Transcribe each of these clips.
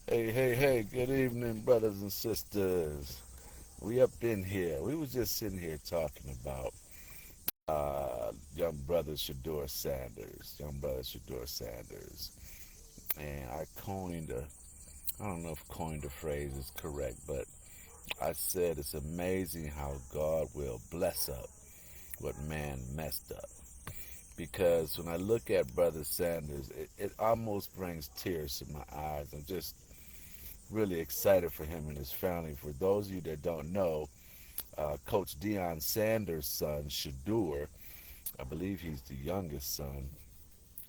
Hey, hey, hey, good evening, brothers and sisters. We up in here. We was just sitting here talking about young brother Shaduer Sanders. Young brother Shaduer Sanders. And I don't know if coined the phrase is correct, but I said it's amazing how God will bless up what man messed up. Because when I look at Brother Sanders, it almost brings tears to my eyes. I'm just really excited for him and his family. For those of you that don't know, Coach Deion Sanders' son, Shadur, I believe he's the youngest son,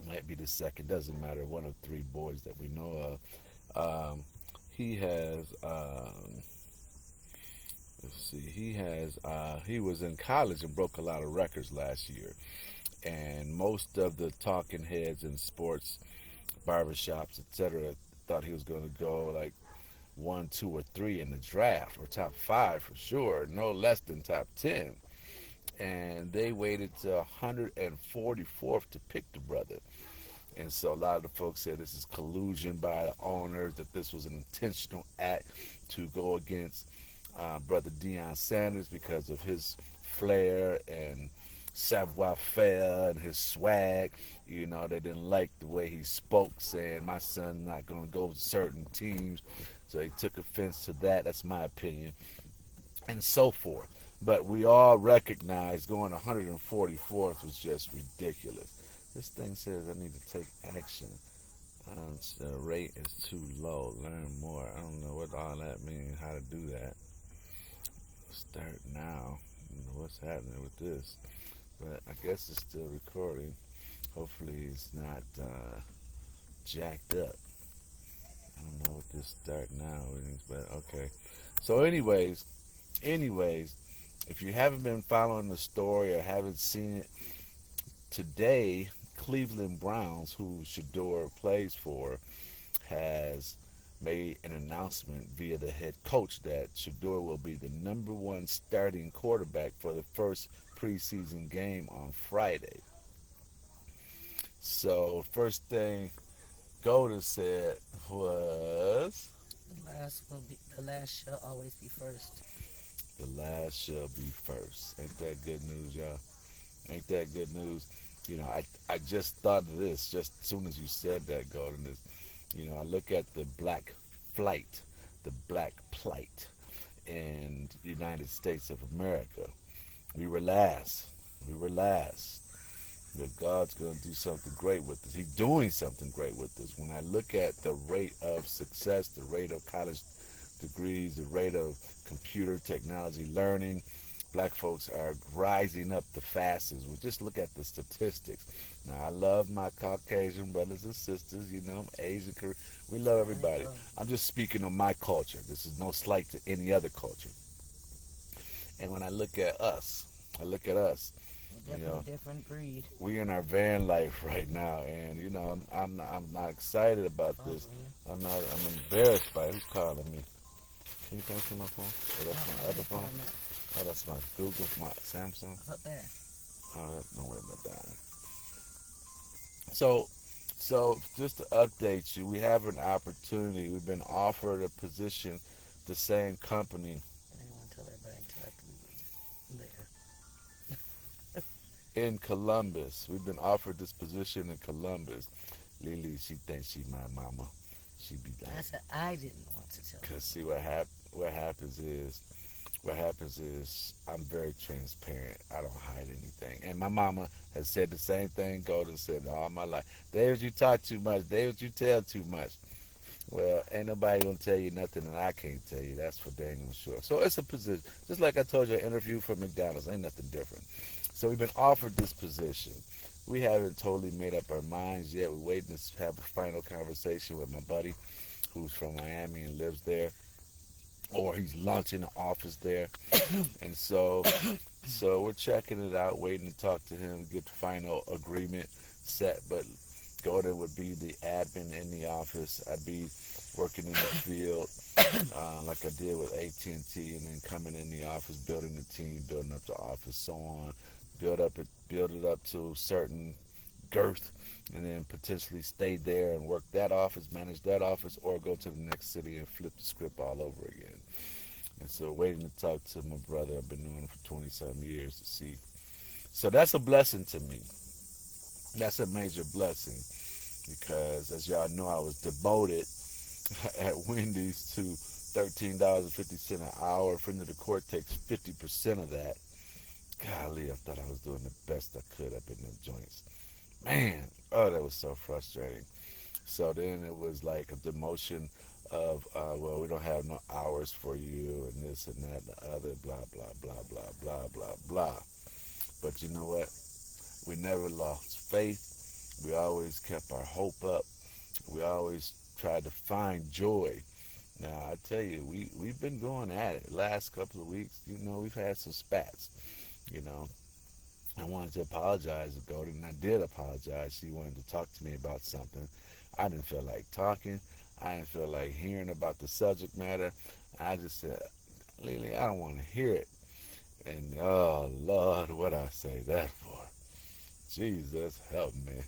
might be the second, doesn't matter, one of three boys that we know of. He has, let's see, he was in college and broke a lot of records last year. And most of the talking heads in sports, barbershops, etc., thought he was going to go like one, two, or three in the draft, or top five for sure, no less than top 10. And they waited to 144th to pick the brother. And so a lot of the folks said this is collusion by the owners, that this was an intentional act to go against brother Deion Sanders because of his flair and savoir faire and his swag. You know, they didn't like the way he spoke, saying my son's not going to go to certain teams. So they took offense to that. That's my opinion, and so forth. But we all recognize going 144th was just ridiculous. This thing says I need to take action. The rate is too low. Learn more. I don't know what all that means, how to do that. Start now. I don't know what's happening with this. But I guess it's still recording. Hopefully it's not jacked up. I don't know what this start now is, but okay. So anyways, if you haven't been following the story or haven't seen it, today Cleveland Browns, who Shador plays for, has made an announcement via the head coach that Shador will be the number one starting quarterback for the first preseason game on Friday. So first thing Golden said was, The last shall always be first. the last shall be first. Ain't that good news, y'all? Ain't that good news? You know, I just thought of this just as soon as you said that, Golden. Is, you know, I look at the black flight, the black plight in the United States of America. We were last. We were last. But God's going to do something great with us. He's doing something great with us. When I look at the rate of success, the rate of college degrees, the rate of computer technology learning, black folks are rising up the fastest. We just look at the statistics. Now, I love my Caucasian brothers and sisters, you know, Asian, we love There you everybody. go. I'm just speaking on my culture. This is no slight to any other culture. And when I look at us, I look at us, you Definitely know, different breed. we in our van life right now, and you know, I'm not excited about Phone this. ringing. I'm embarrassed by it. Who's calling me? Can you answer my phone? Oh, I that's don't know my where other the phone. phone at. Oh, that's my Google, my Samsung. It's up there. Oh, that's no way about that. So, so just to update you, we have an opportunity. We've been offered a position, the same company And then want to tell everybody until after we there. in Columbus. We've been offered this position in Columbus. Lily, she thinks she my mama. She be I like, said I didn't want to tell cause see you. what happens is I'm very transparent. I don't hide anything. And my mama has said the same thing Golden said all my life. David, you talk too much. David, you tell too much. Well, ain't nobody gonna tell you nothing that I can't tell you. That's for dang sure. So it's a position. Just like I told you, an interview for McDonald's ain't nothing different. So we've been offered this position. We haven't totally made up our minds yet. We're waiting to have a final conversation with my buddy who's from Miami and lives there, or he's launching an office there. And so we're checking it out, waiting to talk to him, get the final agreement set. But Golden would be the admin in the office. I'd be working in the field like I did with AT&T, and then coming in the office, building the team, building up the office, so on. Build it up to certain girth, and then potentially stay there and work that office, manage that office, or go to the next city and flip the script all over again. And so, waiting to talk to my brother, I've been doing it for 20 some years to see. So that's a blessing to me. That's a major blessing because, as y'all know, I was devoted at Wendy's to $13.50 an hour. Friend of the court takes 50% of that. Golly, I thought I was doing the best I could up in them joints. Man, oh, that was so frustrating. So then it was like a demotion of, well, we don't have no hours for you, and this and that and the other, blah, blah, blah, blah, blah, blah, blah. But you know what? We never lost faith. We always kept our hope up. We always tried to find joy. Now, I tell you, we've been going at it. Last couple of weeks, we've had some spats, you know. I wanted to apologize to Golden, and I did apologize. She wanted to talk to me about something. I didn't feel like talking. I didn't feel like hearing about the subject matter. I just said, Lily, I don't want to hear it. And oh Lord, what I say that for? Jesus help me.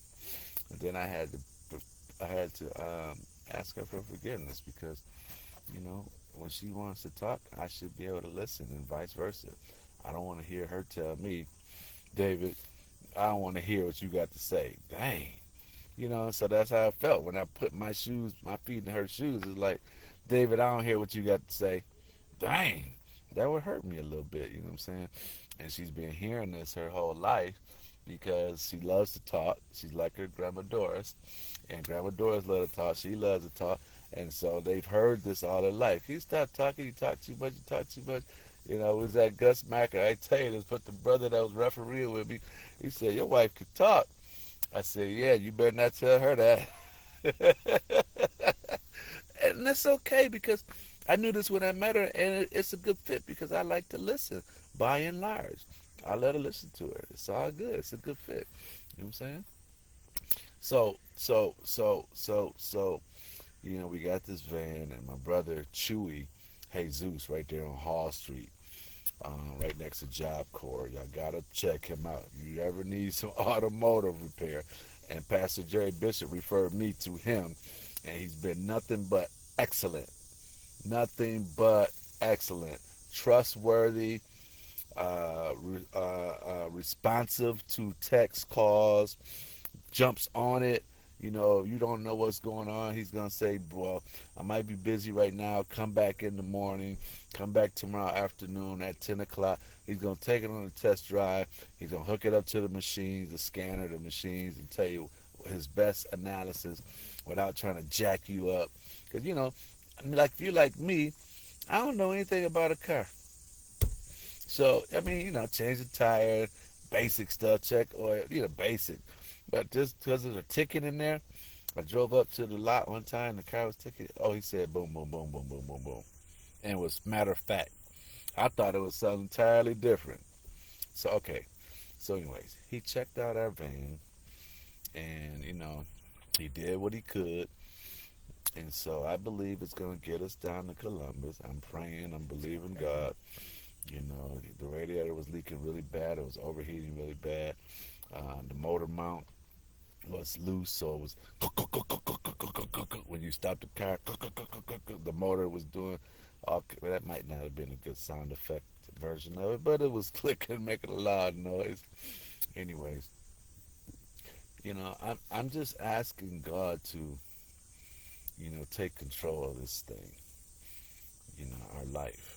And then I had to ask her for forgiveness because when she wants to talk, I should be able to listen, and vice versa. I don't want to hear her tell me, David, I don't want to hear what you got to say. Dang. So that's how I felt when I put my feet in her shoes. It's like, David, I don't hear what you got to say. Dang. That would hurt me a little bit, you know what I'm saying? And she's been hearing this her whole life because she loves to talk. She's like her grandma Doris. And grandma Doris loves to talk. She loves to talk. And so they've heard this all their life. You stop talking, you talk too much, you talk too much. It was that Gus Macker. I tell you this, but the brother that was refereeing with me, he said, your wife could talk. I said, yeah, you better not tell her that. And that's okay because I knew this when I met her, and it's a good fit because I like to listen by and large. I let her listen to it. It's all good. It's a good fit. You know what I'm saying? So, we got this van, and my brother Chewy, Jesus, right there on Hall Street, right next to Job Corps. Y'all gotta check him out. If you ever need some automotive repair, and Pastor Jerry Bishop referred me to him, and he's been nothing but excellent, nothing but excellent, trustworthy, responsive to text calls, jumps on it. If you don't know what's going on, he's going to say, well, I might be busy right now. Come back in the morning. Come back tomorrow afternoon at 10 o'clock. He's going to take it on a test drive. He's going to hook it up to the machines, the scanner, the machines, and tell you his best analysis without trying to jack you up. Because, like if you like me, I don't know anything about a car. So, I mean, change the tire, basic stuff, check oil, basic. But just because there's a ticket in there, I drove up to the lot one time, the car was ticketed. Oh, he said boom, boom, boom, boom, boom, boom, boom. And it was matter of fact. I thought it was something entirely different. So, okay. So, anyways, he checked out our van and, he did what he could. And so I believe it's going to get us down to Columbus. I'm praying, I'm believing God. The radiator was leaking really bad. It was overheating really bad. The motor mount was loose, so it was when you stopped the car, the motor was doing all. Well, that might not have been a good sound effect version of it, but it was clicking, making a loud noise. Anyways, I'm just asking God to, take control of this thing, our life.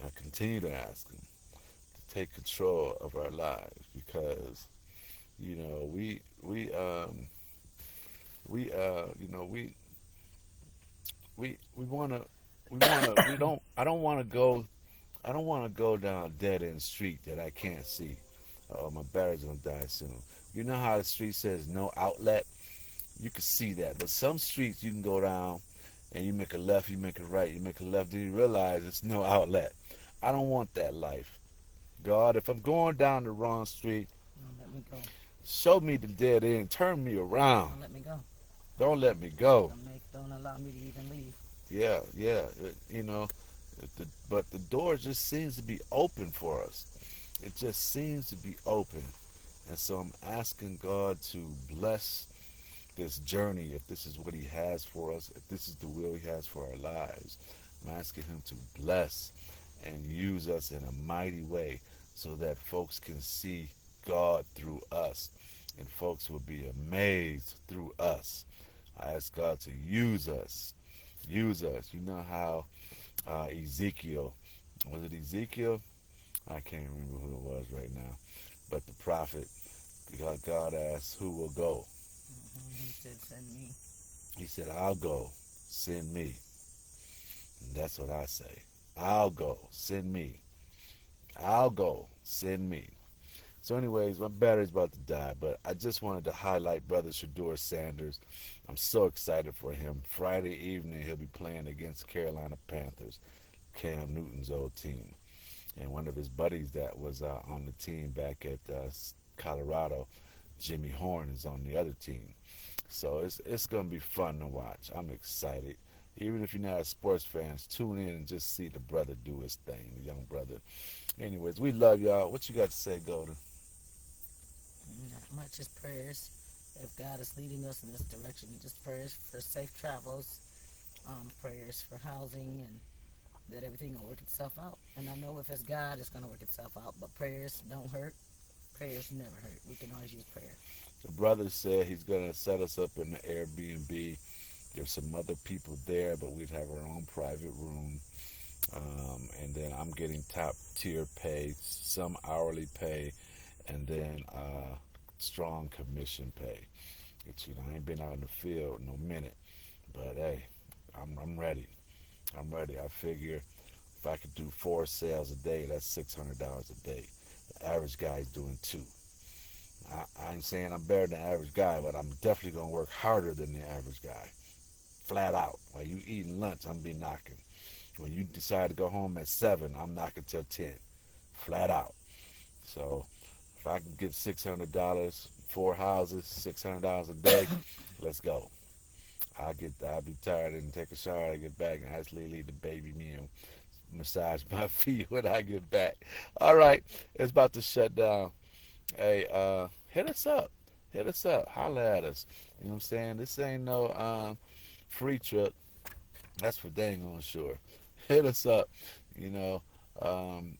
I continue to ask Him to take control of our lives because, you know, we we wanna we don't I don't wanna go down a dead end street that I can't see. Oh, my battery's gonna die soon. You know how the street says no outlet? You can see that. But some streets you can go down and you make a left, you make a right, you make a left, then you realize it's no outlet. I don't want that life. God, if I'm going down the wrong street, Don't let me go. show me the dead end, turn me around. Don't let me go. Don't let me go. Don't allow me to even leave. Yeah, yeah. But the door just seems to be open for us. It just seems to be open. And so I'm asking God to bless this journey, if this is what He has for us, if this is the will He has for our lives. I'm asking Him to bless and use us in a mighty way so that folks can see God through us and folks will be amazed through us. I ask God to use us. Use us. You know how Ezekiel, was it Ezekiel? I can't remember who it was right now. But the prophet, God asked, who will go? He said, "Send me." He said, I'll go, send me. And that's what I say. I'll go, send me. I'll go, send me. So, anyways, my battery's about to die, but I just wanted to highlight Brother Shaduer Sanders. I'm so excited for him. Friday evening, he'll be playing against Carolina Panthers, Cam Newton's old team. And one of his buddies that was on the team back at Colorado, Jimmy Horn, is on the other team. So it's going to be fun to watch. I'm excited. Even if you're not a sports fan, tune in and just see the brother do his thing, the young brother. Anyways, we love y'all. What you got to say, Golden? Not much, just prayers. If God is leading us in this direction, just prayers for safe travels, prayers for housing, and that everything will work itself out. And I know if it's God, it's going to work itself out. But prayers don't hurt. Prayers never hurt. We can always use prayer. The brother said he's going to set us up in the Airbnb. There's some other people there, but we'd have our own private room. And then I'm getting top tier pay, some hourly pay, and then strong commission pay. I ain't been out in the field no minute, but hey, I'm ready. I'm ready. I figure if I could do 4 sales a day, that's $600 a day. The average guy's doing two. I ain't saying I'm better than the average guy, but I'm definitely gonna work harder than the average guy. Flat out. While you eating lunch, I'm be knocking. When you decide to go home at 7, I'm knocking till 10. Flat out. So if I can get $600, 4 houses, $600 a day, let's go. I'll be tired and take a shower. I get back and actually leave the baby meal, massage my feet when I get back. All right, it's about to shut down. Hey, hit us up. Hit us up. Holla at us. You know what I'm saying? This ain't no free trip. That's for dang on sure. Hit us up. You know,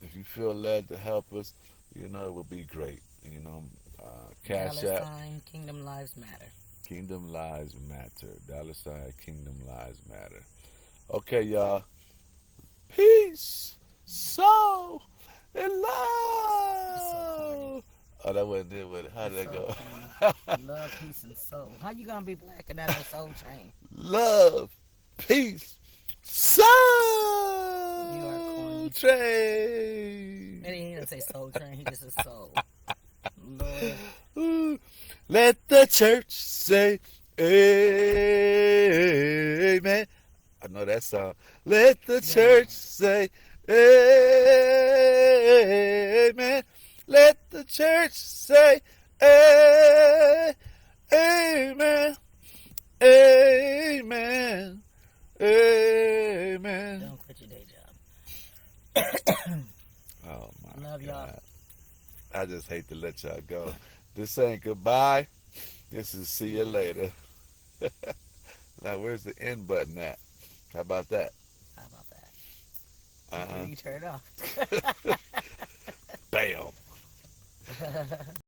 if you feel led to help us, it would be great. Cash Dollar App, sign, Kingdom Lives Matter. Kingdom Lives Matter. Dollar sign, Kingdom Lives Matter. Okay, y'all. Peace, soul, and It's so corny. love. Oh, that wasn't it. How It's did that so go? corny. Love, peace, and soul. How you gonna be black and not no soul train? Love, peace, soul You are corny. train. And he didn't say soul train. He just said soul. Lord, Ooh. Let the church say amen. I know that song. Let the you don't know church say amen. Let the church say amen. Amen. it. Amen. Don't quit your day job. Oh my Love y'all. God. I just hate to let y'all go. This ain't goodbye. This is see you later. Now, where's the end button at? How about that? How about that? Before Uh you turn it off. huh. Bam.